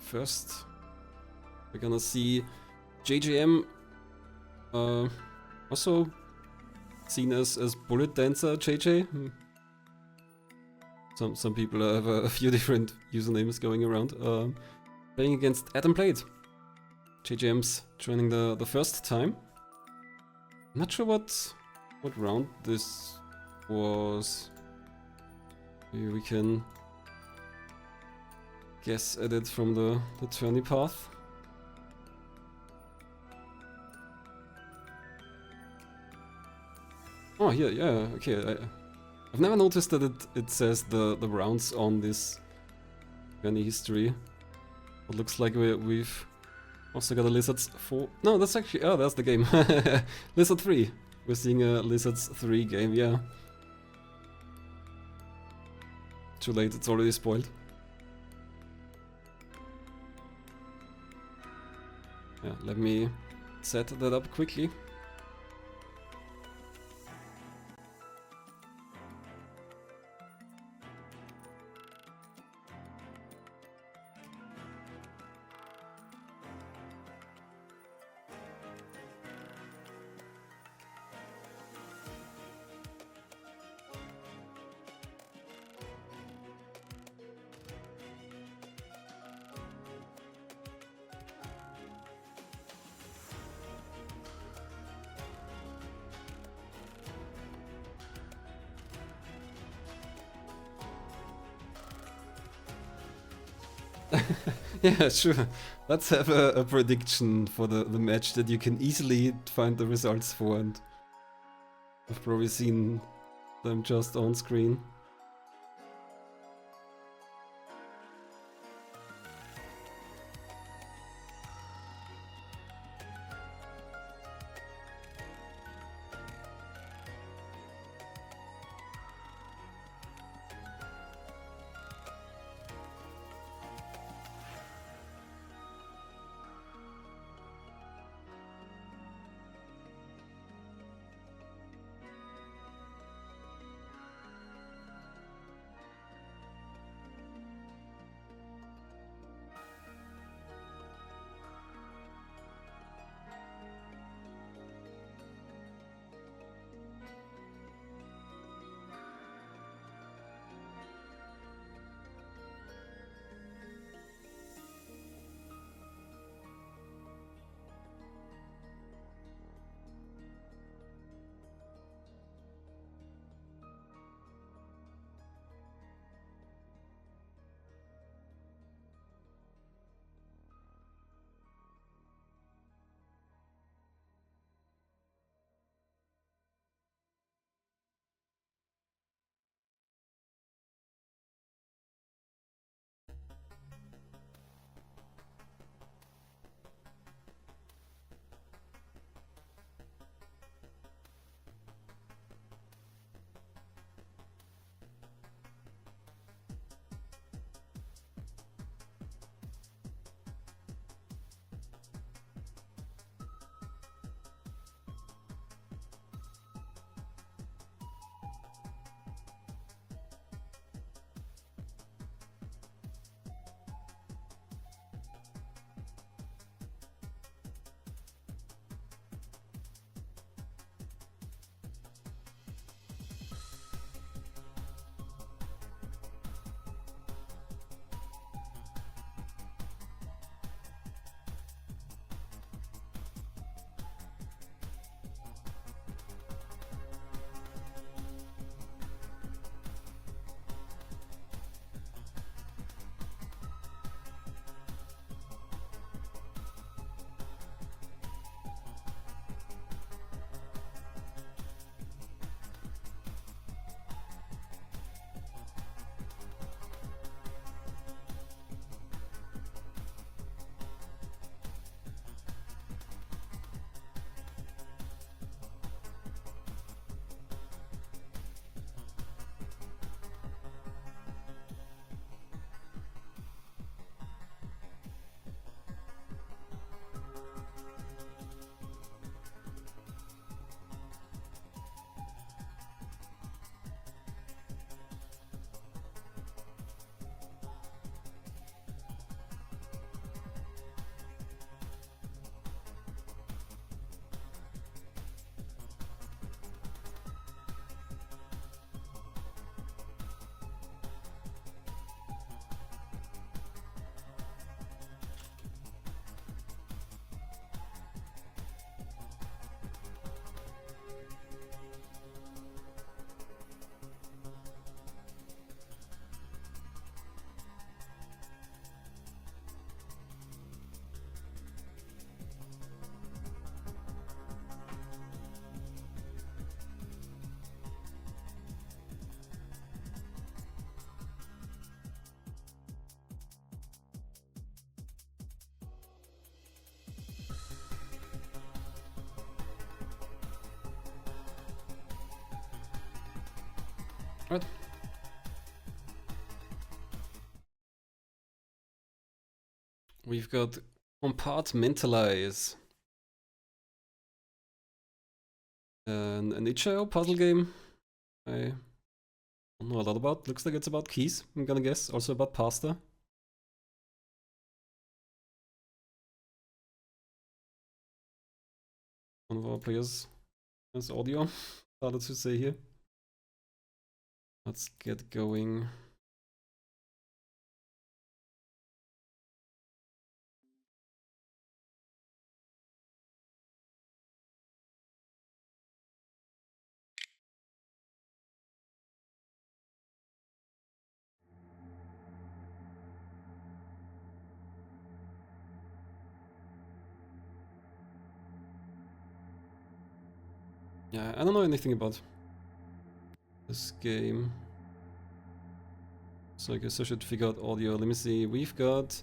first we're gonna see JJM, also seen as Bullet Dancer JJ. Some people have a few different usernames going around. Playing against AtomPlayed. JJM's joining the first time. I'm not sure what round this was. Maybe we can guess at it from the tourney path. Oh, here, yeah, okay. I've never noticed that it says the rounds on this journey history. It looks like we've also got a Lizards 4. No, that's actually, oh, that's the game. Lizard 3. We're seeing a Lizards 3 game, yeah. Too late, it's already spoiled. Yeah, let me set that up quickly. Yeah, sure. Let's have a prediction for the match that you can easily find the results for, and I've probably seen them just on screen. Alright. We've got Compartmentalize. An itch.io puzzle game I don't know a lot about. Looks like it's about keys, I'm gonna guess. Also about pasta. One of our players has audio, started to say here. Let's get going. Yeah, I don't know anything about this game, so I guess I should figure out audio. Let me see, we've got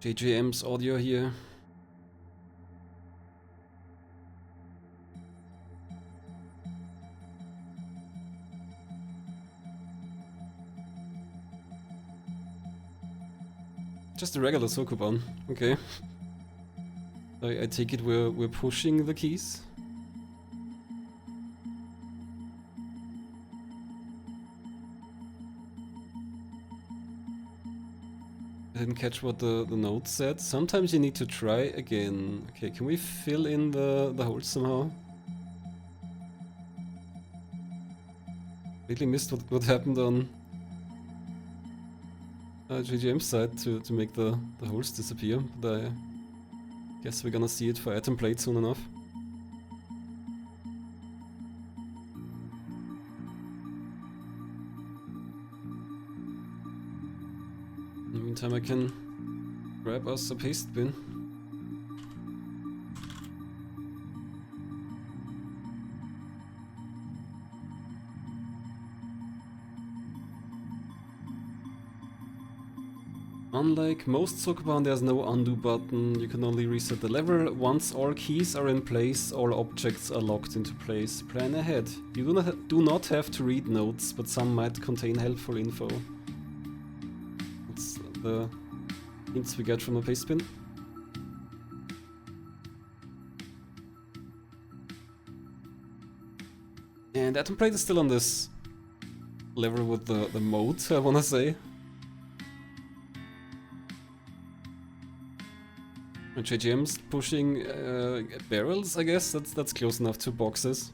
JJM's audio here. Just a regular Sokoban, okay. I take it we're pushing the keys. I didn't catch what the note said. Sometimes you need to try again. Okay, can we fill in the holes somehow? Really missed what happened on JJM's side to make the holes disappear, but I guess we're gonna see it for AtomPlayed soon enough. In the meantime, I can grab us a paste bin. Unlike most Sokoban, there's no undo button. You can only reset the level. Once all keys are in place, all objects are locked into place. Plan ahead. You do not have to read notes, but some might contain helpful info. That's the hints we get from the paste bin. And AtomPlayed is still on this level with the mode, I wanna say. JJM's pushing barrels, I guess. That's close enough to boxes.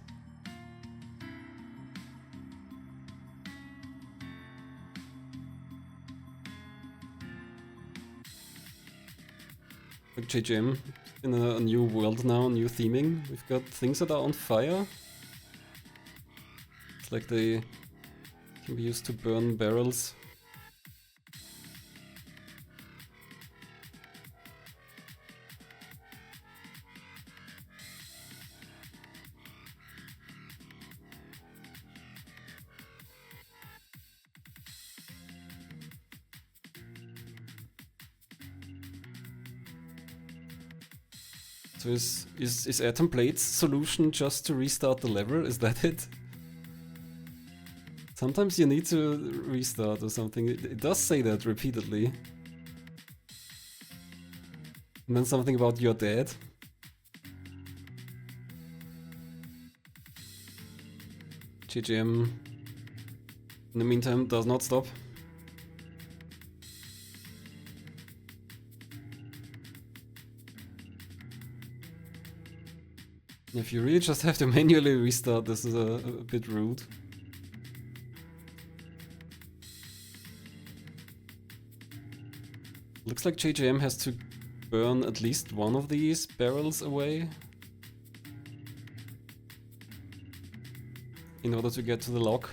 Like JJM in a new world now, new theming. We've got things that are on fire. It's like they can be used to burn barrels. So is AtomPlayed's solution just to restart the level? Is that it? Sometimes you need to restart or something. It does say that repeatedly. And then something about you're dead. JJM in the meantime does not stop. If you really just have to manually restart, this is a bit rude. Looks like JJM has to burn at least one of these barrels away in order to get to the lock.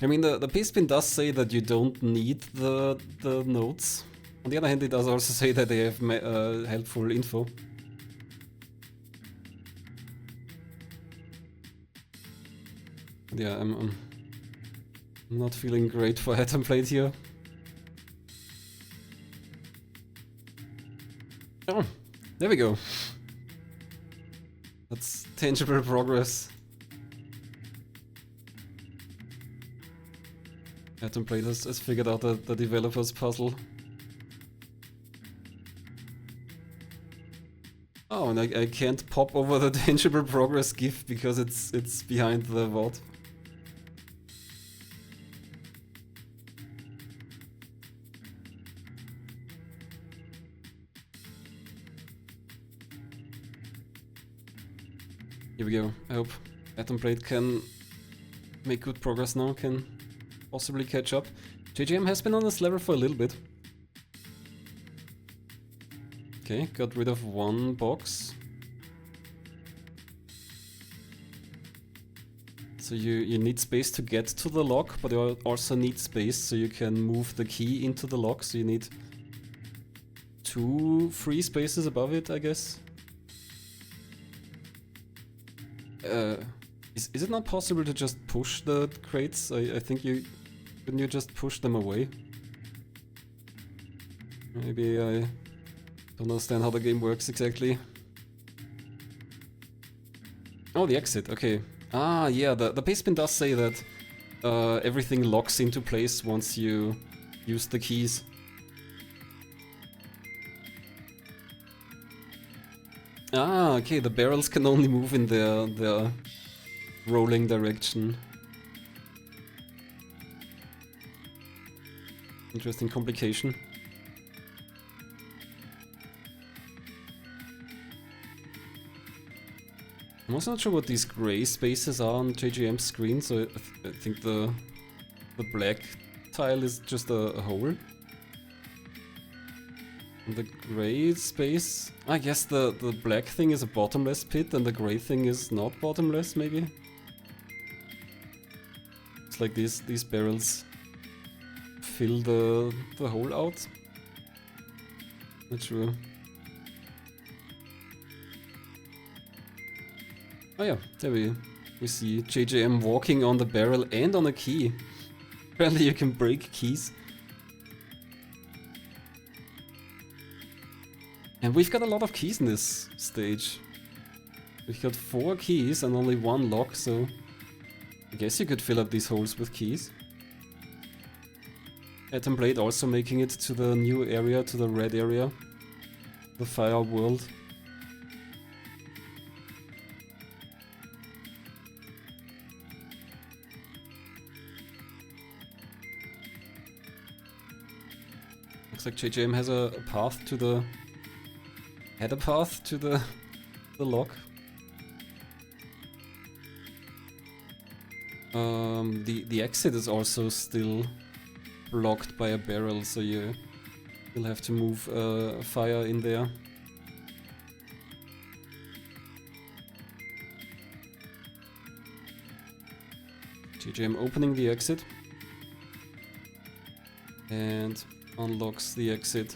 I mean, the paste bin does say that you don't need the notes. On the other hand, it does also say that they have helpful info. Yeah, I'm not feeling great for AtomPlayed here. Oh, There we go. That's tangible progress. AtomPlayed has figured out the developer's puzzle. Oh, and I can't pop over the tangible progress GIF because it's behind the VOD. Here we go. I hope AtomPlayed can make good progress now, can possibly catch up. JJM has been on this level for a little bit. Okay, got rid of one box. So you need space to get to the lock, but you also need space so you can move the key into the lock, so you need 2 free spaces above it, I guess. Is it not possible to just push the crates? I think couldn't you just push them away? Maybe I don't understand how the game works exactly. Oh, the exit, okay. Ah, yeah, the pastebin does say that everything locks into place once you use the keys. Ah, okay, the barrels can only move in their rolling direction. Interesting complication. I'm also not sure what these gray spaces are on JJM's screen, so I think the black tile is just a hole. And the gray space, I guess the black thing is a bottomless pit and the gray thing is not bottomless, maybe? It's like these barrels fill the hole out. Not sure. Oh yeah, there we see JJM walking on the barrel and on a key. Apparently you can break keys. And we've got a lot of keys in this stage. We've got 4 keys and only 1 lock, so I guess you could fill up these holes with keys. AtomPlayed also making it to the new area, to the red area. The fire world. Looks like JJM has a path to the... had a path to the lock. The exit is also still blocked by a barrel, so you'll have to move fire in there. JJM opening the exit and unlocks the exit.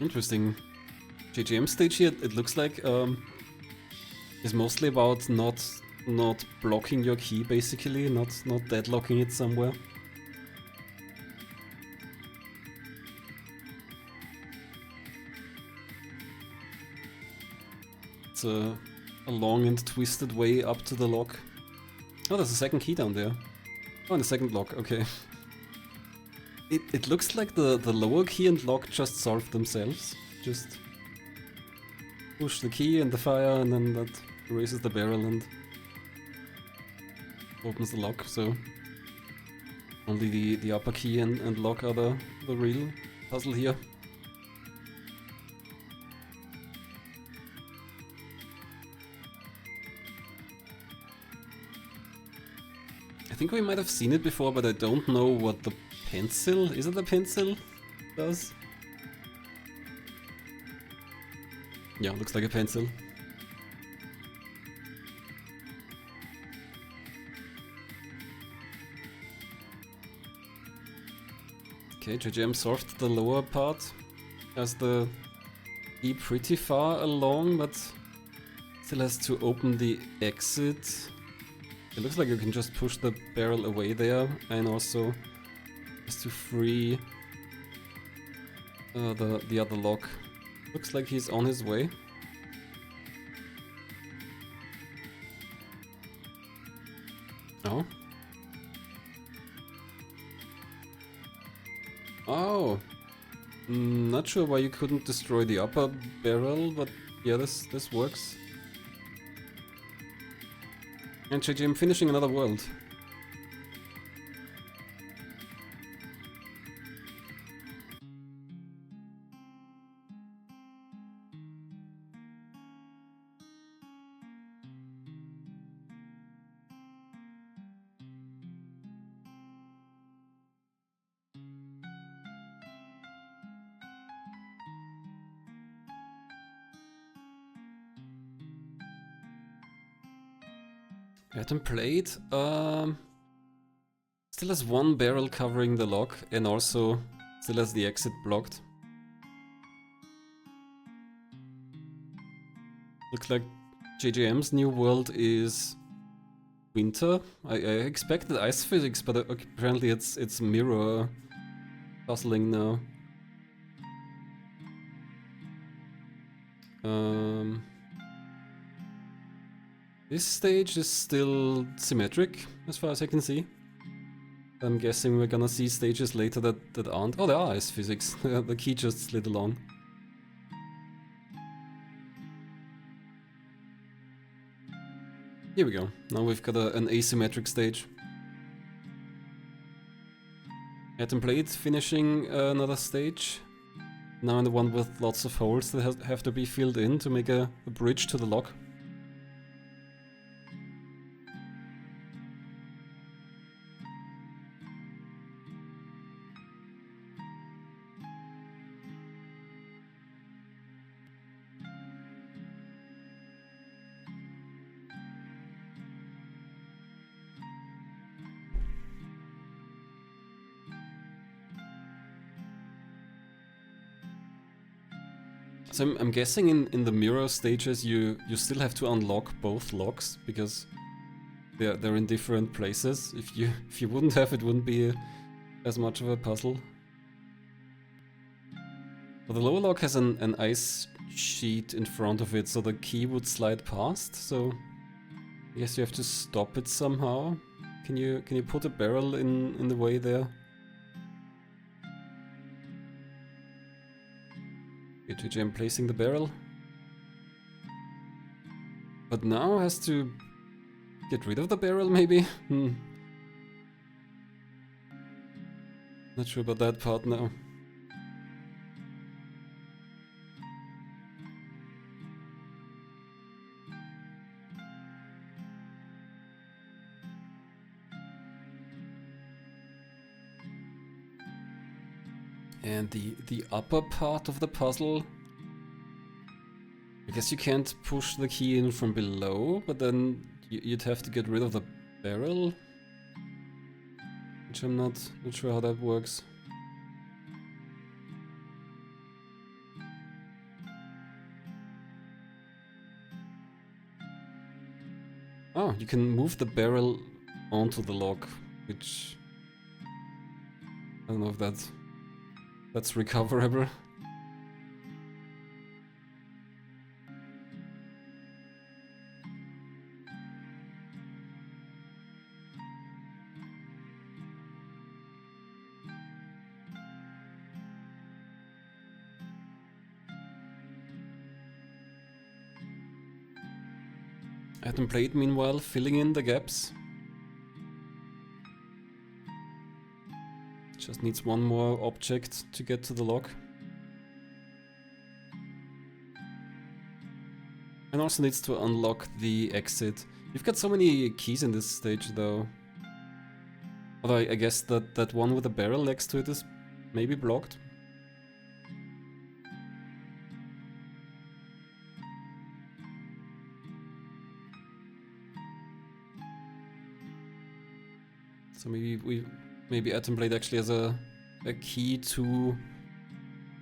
Interesting. JJM stage here, it looks like is mostly about not blocking your key, basically, not deadlocking it somewhere. It's a long and twisted way up to the lock. Oh, there's a second key down there. Oh, and a second lock, okay. It looks like the lower key and lock just solved themselves. Just push the key and the fire, and then that erases the barrel and opens the lock, so only the upper key and lock are the real puzzle here. I think we might have seen it before, but I don't know what the pencil, is it a pencil, does? Yeah, looks like a pencil. Okay, JJM solved the lower part. has the key pretty far along, but still has to open the exit. It looks like you can just push the barrel away there, and also has to free the other lock. Looks like he's on his way. Oh. Oh. Not sure why you couldn't destroy the upper barrel, but yeah, this works. And JJM finishing another world. AtomPlayed still has one barrel covering the lock and also still has the exit blocked. Looks like JJM's new world is winter. I expected ice physics, but apparently it's mirror puzzling now. This stage is still symmetric, as far as I can see. I'm guessing we're gonna see stages later that aren't. Oh, there are ice physics. The key just slid along. Here we go. Now we've got an asymmetric stage. AtomPlayed finishing another stage. Now in the one with lots of holes that have to be filled in to make a bridge to the lock. So I'm guessing in the mirror stages you still have to unlock both locks because they're in different places. If you wouldn't have, it wouldn't be as much of a puzzle. But the lower lock has an ice sheet in front of it, so the key would slide past. So I guess you have to stop it somehow. Can you put a barrel in the way there? JJM placing the barrel. But now has to get rid of the barrel, maybe? Not sure about that part now. And the upper part of the puzzle, I guess you can't push the key in from below, but then you'd have to get rid of the barrel, which I'm not sure how that works. Oh, you can move the barrel onto the lock, which I don't know if that's recoverable. AtomPlayed meanwhile filling in the gaps. Just needs one more object to get to the lock. And also needs to unlock the exit. You've got so many keys in this stage though. Although I guess that one with the barrel next to it is maybe blocked. So maybe AtomPlayed actually has a key to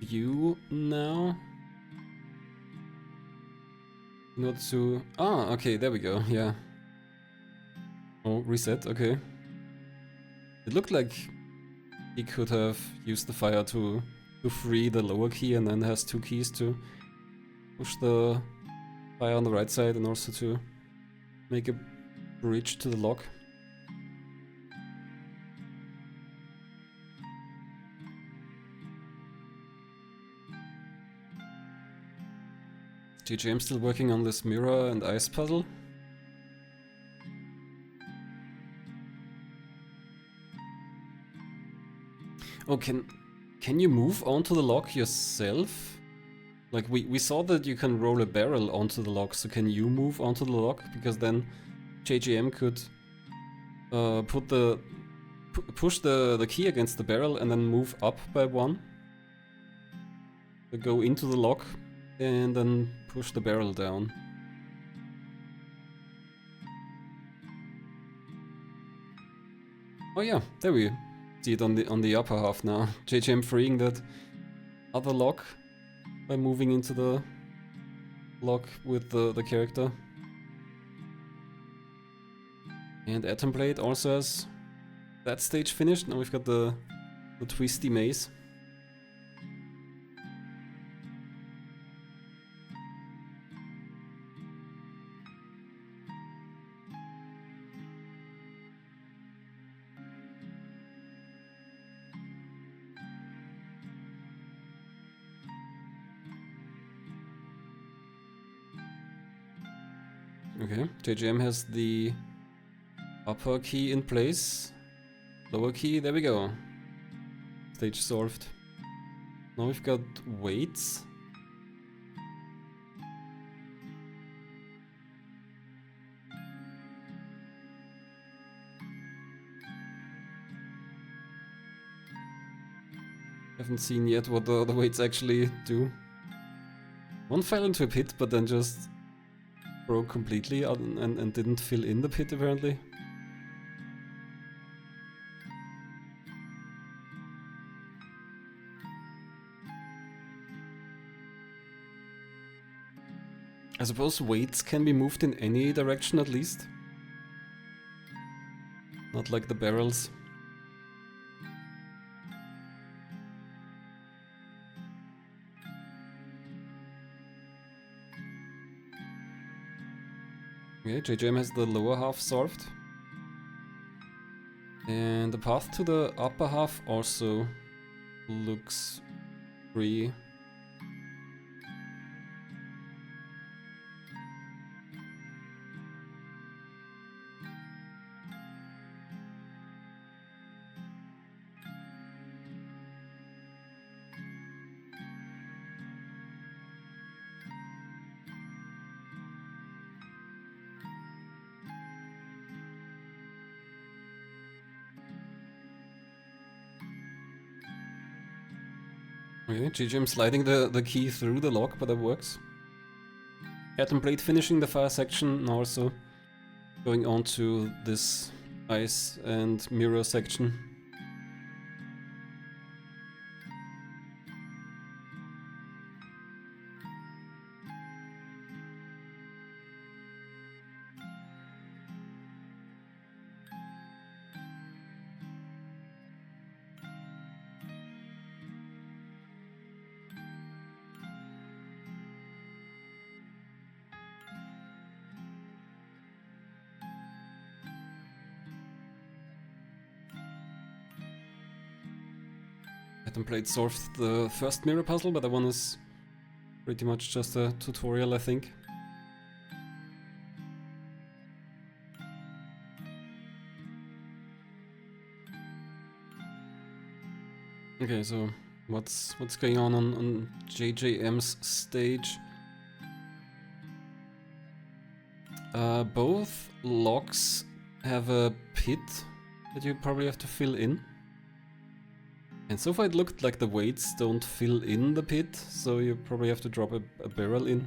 view now. In order to... Ah, okay, there we go, yeah. Oh, reset, okay. It looked like he could have used the fire to free the lower key and then has 2 keys to push the fire on the right side and also to make a bridge to the lock. JJM still working on this mirror and ice puzzle. Oh, can you move onto the lock yourself? Like we saw that you can roll a barrel onto the lock, so can you move onto the lock? Because then JJM could push the key against the barrel and then move up by 1. Go into the lock and then push the barrel down. Oh yeah, there we see it on the upper half now. JJM freeing that other lock by moving into the lock with the character. And AtomPlayed also has that stage finished. Now we've got the twisty maze. Okay, JJM has the upper key in place. Lower key, there we go. Stage solved. Now we've got weights. Haven't seen yet what the weights actually do. One fell into a pit, but then just broke completely and didn't fill in the pit apparently. I suppose weights can be moved in any direction at least. Not like the barrels. Okay, JJM has the lower half solved. And the path to the upper half also looks free. Okay, JJM sliding the key through the lock, but that works. AtomPlayed finishing the fire section and also going on to this ice and mirror section. AtomPlayed solved the first mirror puzzle, but that one is pretty much just a tutorial, I think. Okay, so what's going on JJM's stage? Both locks have a pit that you probably have to fill in. And so far it looked like the weights don't fill in the pit, so you probably have to drop a barrel in.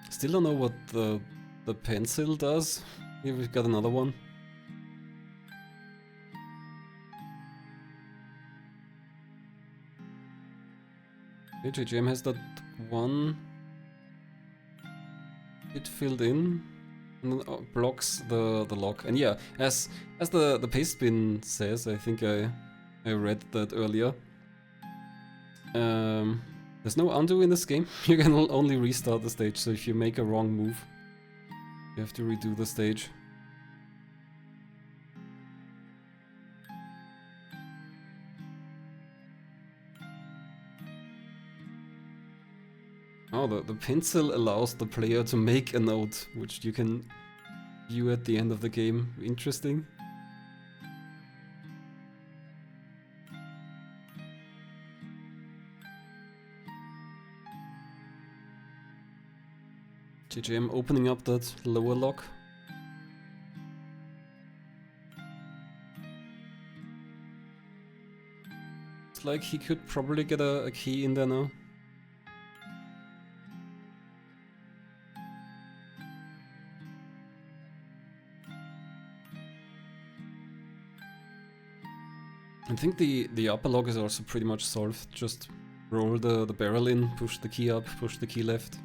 Still don't know what the the pencil does. Here we've got another one. Okay, JJM has that one bit filled in and then blocks the lock. And yeah, as the paste bin says, I think I read that earlier. There's no undo in this game. You can only restart the stage, so if you make a wrong move, you have to redo the stage. Oh, the pencil allows the player to make a note, which you can view at the end of the game. Interesting. JJM opening up that lower lock. It's like he could probably get a key in there now. I think the upper lock is also pretty much solved. Just roll the barrel in, push the key up, push the key left.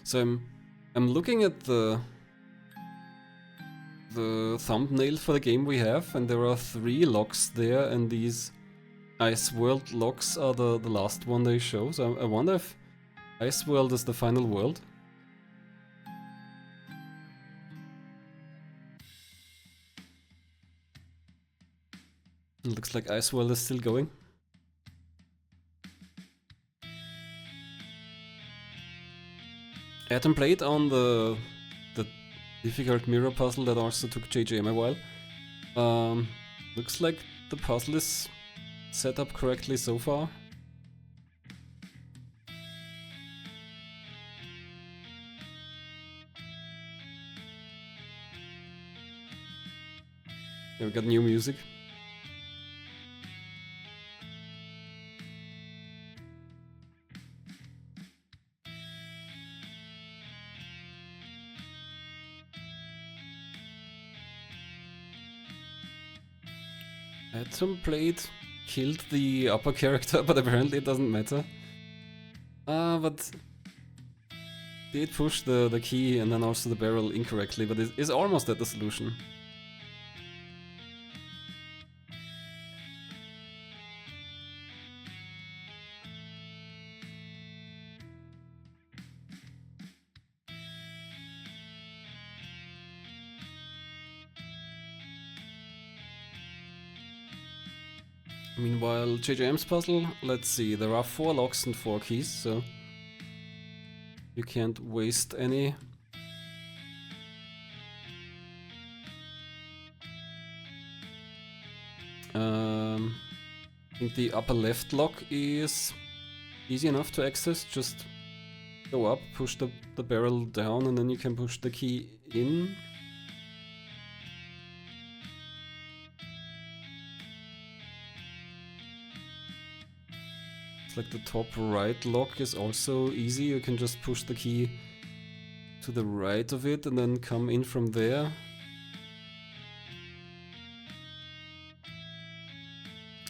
So I'm looking at the thumbnail for the game we have, and there are 3 locks there, and these Ice World locks are the last one they show. So I wonder if Ice World is the final world. It looks like Ice World is still going. AtomPlayed on the difficult mirror puzzle that also took JJM a while. Looks like the puzzle is set up correctly so far. Yeah, we got new music. AtomPlayed killed the upper character, but apparently it doesn't matter. But did push the key and then also the barrel incorrectly, but it is almost at the solution. Meanwhile, JJM's puzzle, let's see, there are 4 locks and 4 keys, so you can't waste any. I think the upper left lock is easy enough to access. Just go up, push the barrel down, and then you can push the key in. It's like the top right lock is also easy. You can just push the key to the right of it and then come in from there.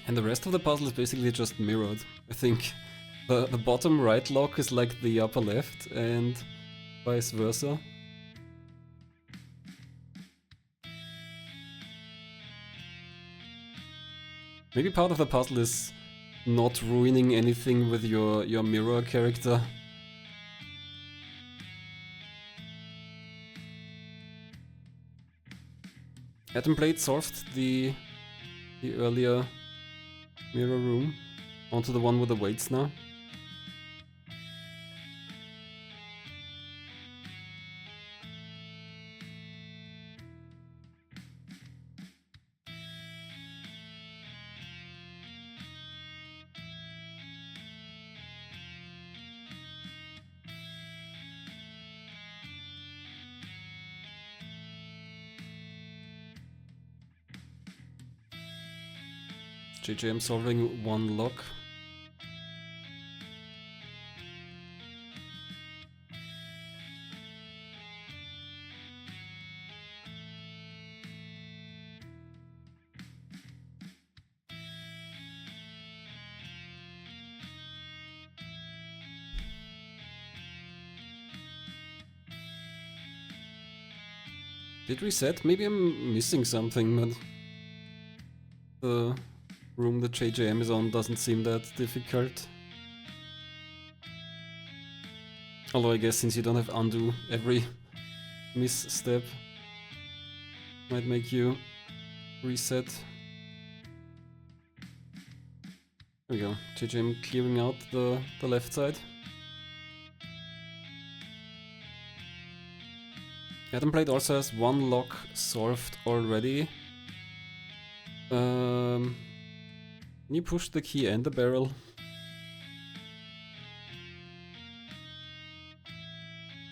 And the rest of the puzzle is basically just mirrored. I think the bottom right lock is like the upper left and vice versa. Maybe part of the puzzle is not ruining anything with your mirror character. AtomPlayed solved the earlier mirror room. Onto the one with the weights now. JJM solving one lock. Did reset? Maybe I'm missing something, but the room that JJM is on doesn't seem that difficult. Although I guess since you don't have undo every misstep, might make you reset. There we go, JJM clearing out the left side. AtomPlayed also has one lock solved already. Can you push the key and the barrel?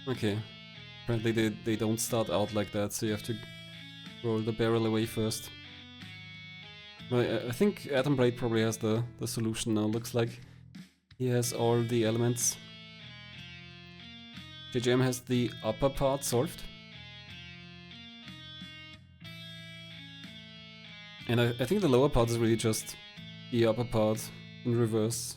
Okay, apparently they don't start out like that, so you have to roll the barrel away first. But I think AtomPlayed probably has the solution now. Looks like he has all the elements. JJM has the upper part solved. And I think the lower part is really just the upper part in reverse.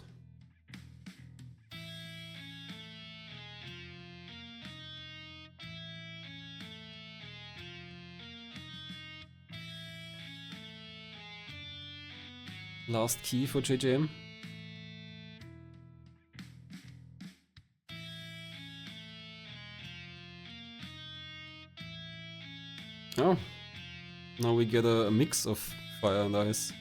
Last key for JJM. Oh, now we get a mix of fire and ice.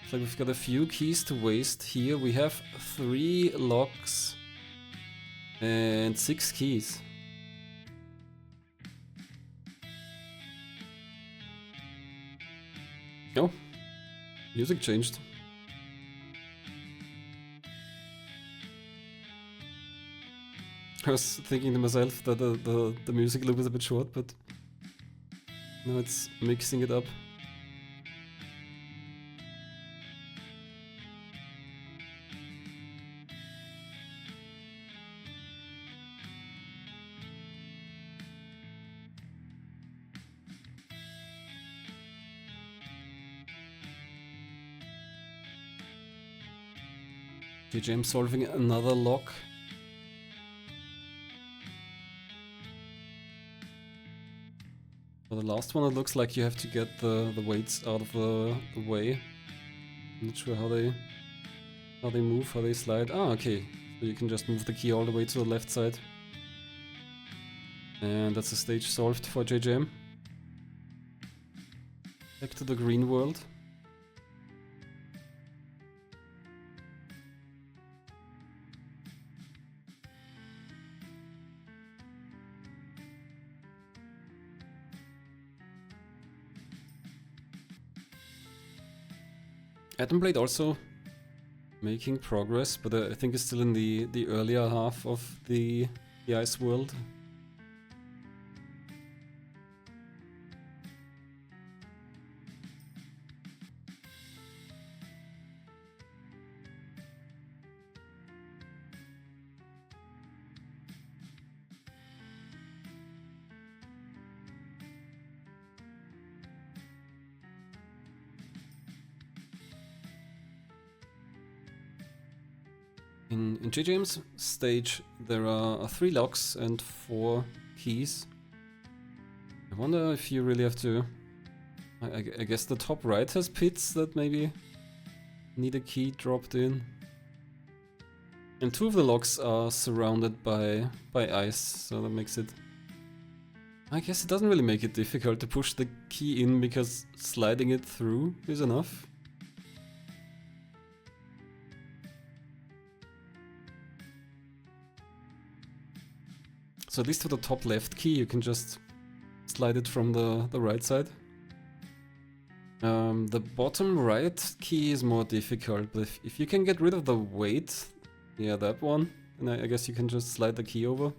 Looks like we've got a few keys to waste here. We have 3 locks and 6 keys. Oh, music changed. I was thinking to myself that the music loop is a bit short, but now it's mixing it up. JJM solving another lock. For the last one, it looks like you have to get the weights out of the way. I'm not sure how they move, how they slide. Ah, okay. So you can just move the key all the way to the left side. And that's a stage solved for JJM. Back to the green world. AtomPlayed also making progress, but I think it's still in the earlier half of the ice world. In JJM's stage, there are 3 locks and 4 keys. I wonder if you really have to... I guess the top right has pits that maybe need a key dropped in. And 2 of the locks are surrounded by ice, so that makes it... I guess it doesn't really make it difficult to push the key in, because sliding it through is enough. So at least for the top left key, you can just slide it from the right side. The bottom right key is more difficult, but if you can get rid of the weight Yeah, that one. And I guess you can just slide the key over.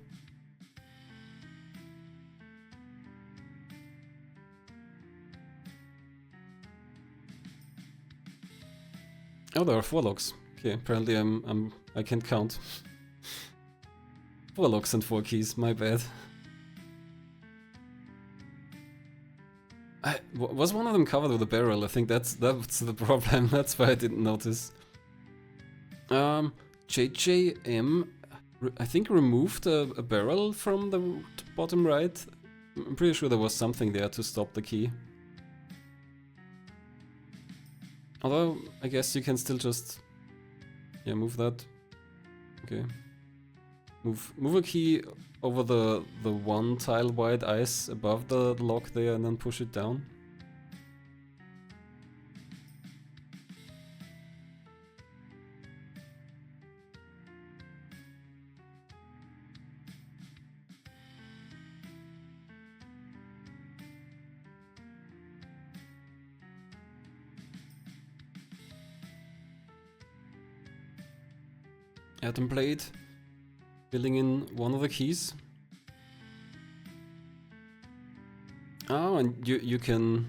Oh, there are 4 locks. Okay, apparently I can't count. 4 locks and 4 keys, my bad. Was one of them covered with a barrel? I think that's the problem. That's why I didn't notice. JJM, I think removed a barrel from the bottom right. I'm pretty sure there was something there to stop the key. Although, I guess you can still just... Yeah, move that. Okay. Move a key over the one tile wide ice above the lock there and then push it down. AtomPlayed, filling in one of the keys. Oh, and you can...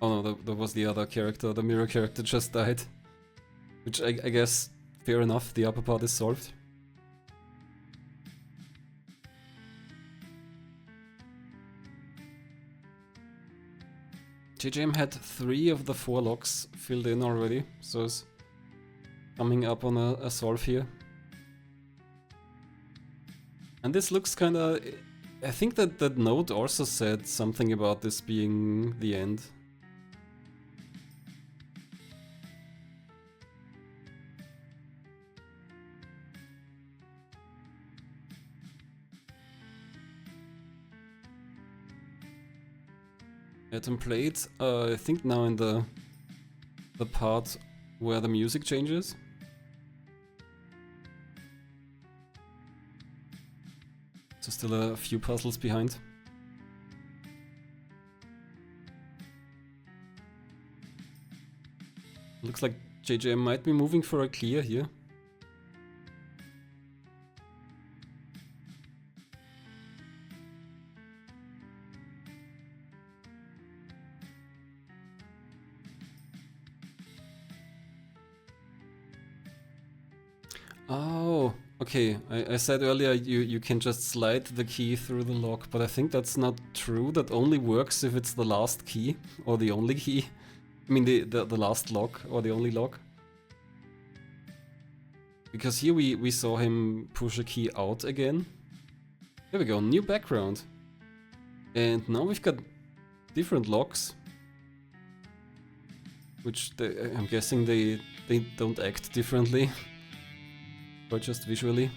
Oh no, that was the other character, the mirror character just died. Which I guess, fair enough, the upper part is solved. JJM had 3 of the 4 locks filled in already, so it's coming up on a solve here. And this looks kinda... I think that note also said something about this being the end. AtomPlayed, I think now in the part where the music changes. So still a few puzzles behind. Looks like JJM might be moving for a clear here. Oh, okay. I said earlier you can just slide the key through the lock, but I think that's not true. That only works if it's the last key or the only key. I mean the last lock or the only lock. Because here we saw him push a key out again. There we go, new background. And now we've got different locks. Which I'm guessing they don't act differently. Or just visually.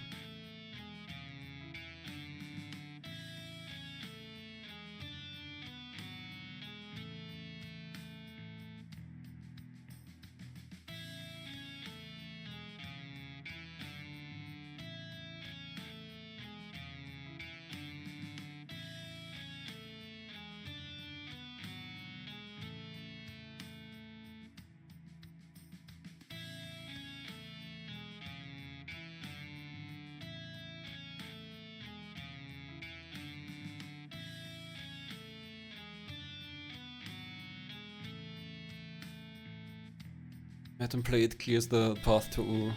AtomPlayed clears the path to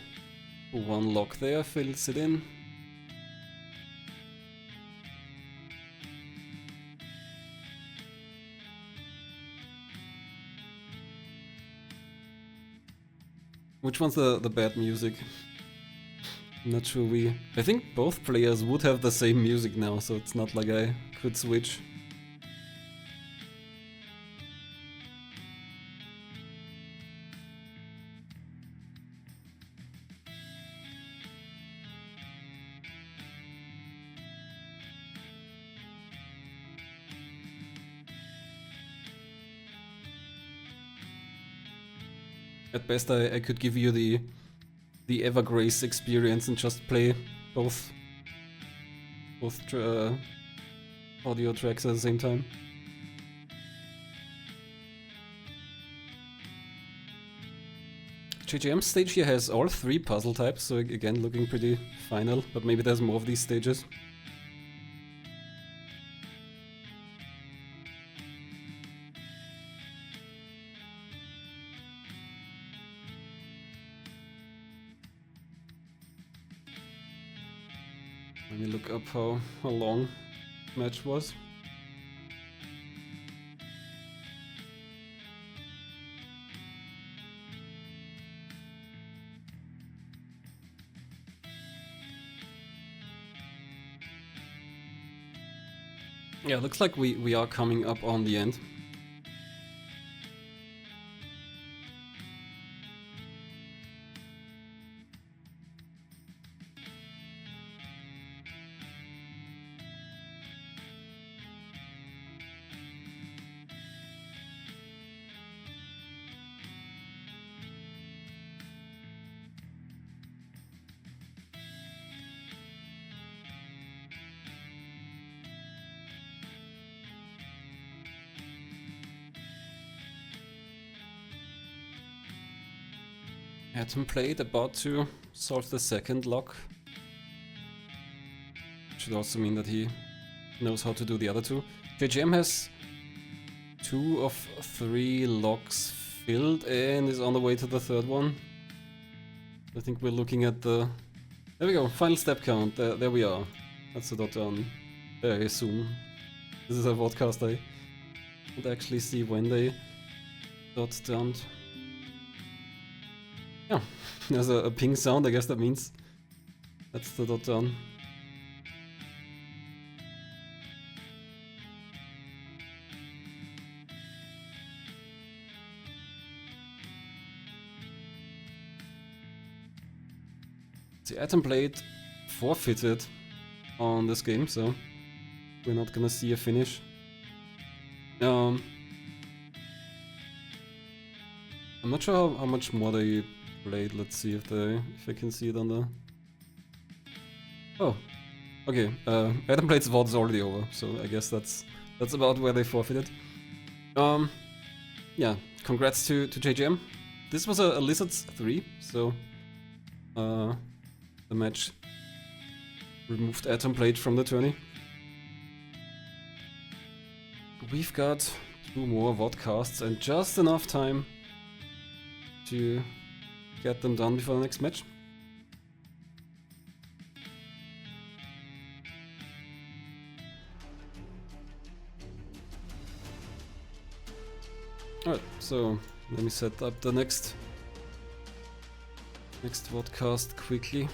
one lock there, fills it in. Which one's the bad music? I'm not sure I think both players would have the same music now, so it's not like I could switch. At best I could give you the Evergrace experience and just play both audio tracks at the same time. JJM stage here has all 3 puzzle types, so again looking pretty final, but maybe there's more of these stages. Let me look up how long the match was. Yeah, looks like we are coming up on the end. AtomPlayed about to solve the second lock. Should also mean that he knows how to do the other 2. JJM has 2 of 3 locks filled and is on the way to the 3rd one. I think we're looking at the... There we go, final step count. There we are. That's the dot down. I assume. This is a vodcast. I can't actually see when they dot downed. Yeah, there's a ping sound, I guess that means that's the dot down. The AtomPlayed forfeited on this game, so we're not gonna see a finish. I'm not sure how much more they played. Let's see if I can see it on the... Oh, okay. AtomPlayed's VOD is already over, so I guess that's about where they forfeited. Yeah, congrats to JJM. This was a Lizards 3, so the match removed AtomPlayed from the tourney. We've got 2 more vodcasts and just enough time to get them done before the next match. Alright, so let me set up the next vodcast quickly.